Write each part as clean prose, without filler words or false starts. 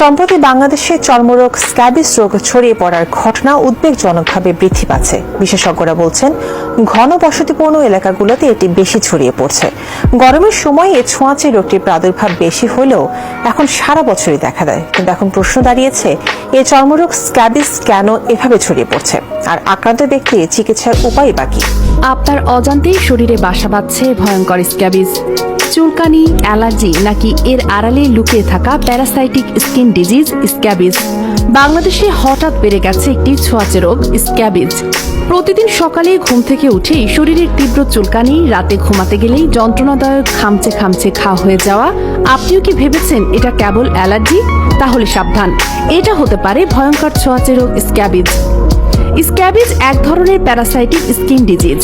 সম্প্রতি বাংলাদেশে চর্মরোগ স্ক্যাবিস রোগ ছড়িয়ে পড়ার ঘটনা উদ্বেগজনকভাবে বৃদ্ধি পাচ্ছে। বিশেষজ্ঞরা বলছেন, ঘন বসতিপূর্ণ এলাকাগুলোতে এটি বেশি ছড়িয়ে পড়ছে। গরমের সময় এই ছোঁয়াচে রোগটির প্রাদুর্ভাব বেশি হলেও এখন সারা বছরই দেখা দেয়। কিন্তু এখন প্রশ্ন দাঁড়িয়েছে, এই চর্মরোগ স্ক্যাবিস কেন এভাবে ছড়িয়ে পড়ছে, আর আক্রান্ত ব্যক্তির চিকিৎসার উপায় বা কি? আপনার অজান্তেই শরীরে বাসা বাঁধছে ভয়ঙ্কর স্ক্যাবিস। চুলকানি, অ্যালার্জি নাকি এর আড়ালে লুকিয়ে থাকা প্যারাসাইটিক স্কিন ডিজিজ স্ক্যাবিস। বাংলাদেশে হঠাৎ বেড়ে গেছে একটি ছোঁয়াচে রোগ স্ক্যাবিস। প্রতিদিন সকালে ঘুম থেকে উঠেই শরীরের তীব্র চুলকানি, রাতে ঘুমাতে গেলেই যন্ত্রণাদায়ক খামচে খামচে ঘা হয়ে যাওয়া। আপনিও কি ভেবেছেন এটা কেবল অ্যালার্জি? তাহলে সাবধান, এটা হতে পারে ভয়ঙ্কর ছোঁয়াচে রোগ স্ক্যাবিস। স্ক্যাবিস এক ধরনের প্যারাসাইটিক স্কিন ডিজিজ,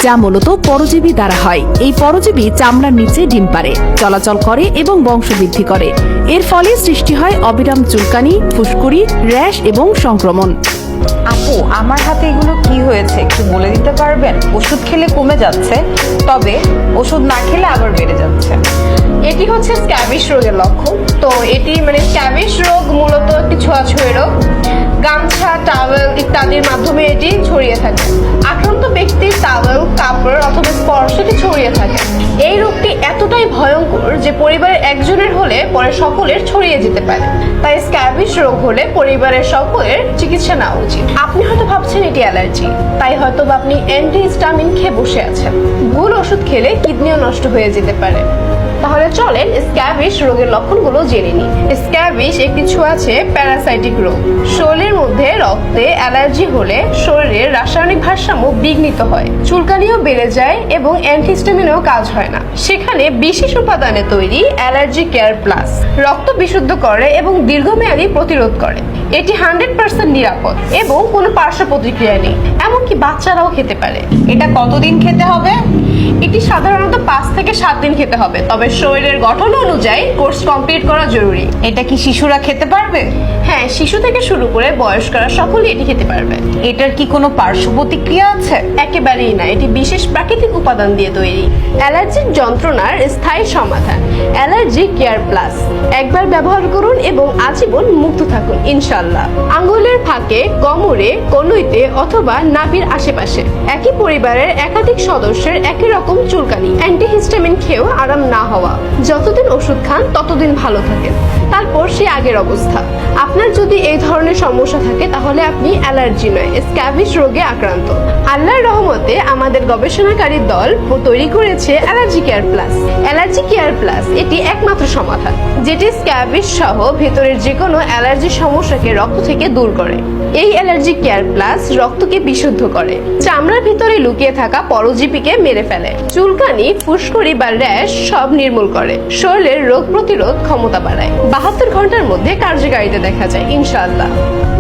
যা মূলত পরজীবী দ্বারা হয়। এই পরজীবী চামড়ার নিচে ডিম পাড়ে, চলাচল করে এবং বংশবৃদ্ধি করে। এর ফলে সৃষ্টি হয় অবিরাম চুলকানি, ফুসকুড়ি, র্যাশ এবং সংক্রমণ। আপু, আমার হাতে এগুলো কি হয়েছে একটু বলে দিতে পারবেন? ওষুধ খেলে কমে যাচ্ছে, তবে ওষুধ না খেলে আবার বেড়ে যাচ্ছে। এটি হচ্ছে স্ক্যাবিস রোগের লক্ষণ। তো এটি স্ক্যাবিস রোগ মূলত একটি ছোঁয়াছুঁয়ি রোগ। গামছা, টাওয়েল ইত্যাদির মাধ্যমে এটি ছড়িয়ে থাকে। আক্রান্ত ব্যক্তির টাওয়েল, কাপড় অথবা স্পর্শটি ছড়িয়ে থাকে। এই রোগটি এতটাই ভয়ঙ্কর যে পরিবারের একজনের হলে পরে সকলের ছড়িয়ে যেতে পারে। তাই স্ক্যাবিস রোগ হলে পরিবারের সকলের চিকিৎসা নেওয়া উচিত। আপনি হয়তো ভাবছেন এটি অ্যালার্জি, তাই হয়তো আপনি অ্যান্টিহিস্টামিন খেয়ে বসে আছেন। ভুল ওষুধ খেলে কিডনিও নষ্ট হয়ে যেতে পারে। তাহলে চলেন স্ক্যাবিস রোগের লক্ষণগুলো জেনে নিই। স্ক্যাবিস একটি ছোঁয়াচে প্যারাসাইটিক রোগ। শরীরের মধ্যে রক্তে অ্যালার্জি হলে শরীরের রাসায়নিক ভারসাম্য বিঘ্নিত হয়, চুলকানিও বেড়ে যায় এবং অ্যান্টিহিস্টামিনেও কাজ হয় না। সেখানে বিশেষ উপাদানে তৈরি অ্যালার্জি কেয়ার প্লাস রক্ত বিশুদ্ধ করে এবং দীর্ঘমেয়াদী প্রতিরোধ করে। এটি 100% নিরাপদ এবং কোনো পার্শ্ব প্রতিক্রিয়া নেই, এমনকি বাচ্চারাও খেতে পারে। এটা কতদিন খেতে হবে? এটি সাধারণত 5 থেকে 7 দিন খেতে হবে, তবে শরীরের গঠন অনুযায়ী কোর্স কমপ্লিট করা জরুরি। এটা কি শিশুরা খেতে পারবে? হ্যাঁ, শিশু থেকে শুরু করে বয়স্করা সকলেই এটি খেতে পারবে। এটার কি কোনো পার্শ্ব প্রতিক্রিয়া আছে? একেবারেই না, এটি বিশেষ প্রাকৃতিক উপাদান দিয়ে তৈরি। অ্যালার্জির যন্ত্রণার স্থায়ী সমাধান অ্যালার্জি কেয়ার প্লাস। একবার ব্যবহার করুন এবং আজীবন মুক্ত থাকুন ইনশাআল্লাহ। আঙ্গুলের ফাঁকে, কোমরে, কনুইতে অথবা নাভির আশেপাশে একই পরিবারের একাধিক সদস্যের একই রকম চুলকানি, অ্যান্টিহিস্টামিন খেয়েও আরাম না হওয়া। যতদিন ওষুধ খান ততদিন ভালো থাকেন, তারপর সে আগের অবস্থা। আপনার যদি এই ধরনের সমস্যা থাকে তাহলে আপনি অ্যালার্জি নয়, স্ক্যাবিস রোগে আক্রান্ত। আল্লাহর রহমতে আমাদের গবেষণাকারী দল তৈরি করেছে allergy care plus. Allergy care plus এটি একমাত্র সমাধান যেটি স্ক্যাবিস সহ ভেতরের যে কোনো অ্যালার্জি সমস্যাকে রক্ত থেকে দূর করে। এই অ্যালার্জি কেয়ার প্লাস রক্তকে বিশুদ্ধ করে, চামড়ার ভিতরে লুকিয়ে থাকা পরজীবীকে মেরে ফেলে, চুলকানি, ফুসকুড়ি বা র্যাশ সব নির্মূল করে, শরীরের রোগ প্রতিরোধ ক্ষমতা বাড়ায়। 72 ঘন্টার মধ্যে কার্যকারিতা দেখা যায় ইনশাআল্লাহ।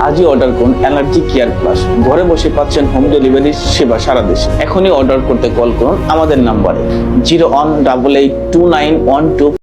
আজই অর্ডার করুন অ্যালার্জি কেয়ার প্লাস। ঘরে বসে পাচ্ছেন হোম ডেলিভারি সেবা সারা দেশে। এখনই অর্ডার করতে কল করুন আমাদের নাম্বারে 01882912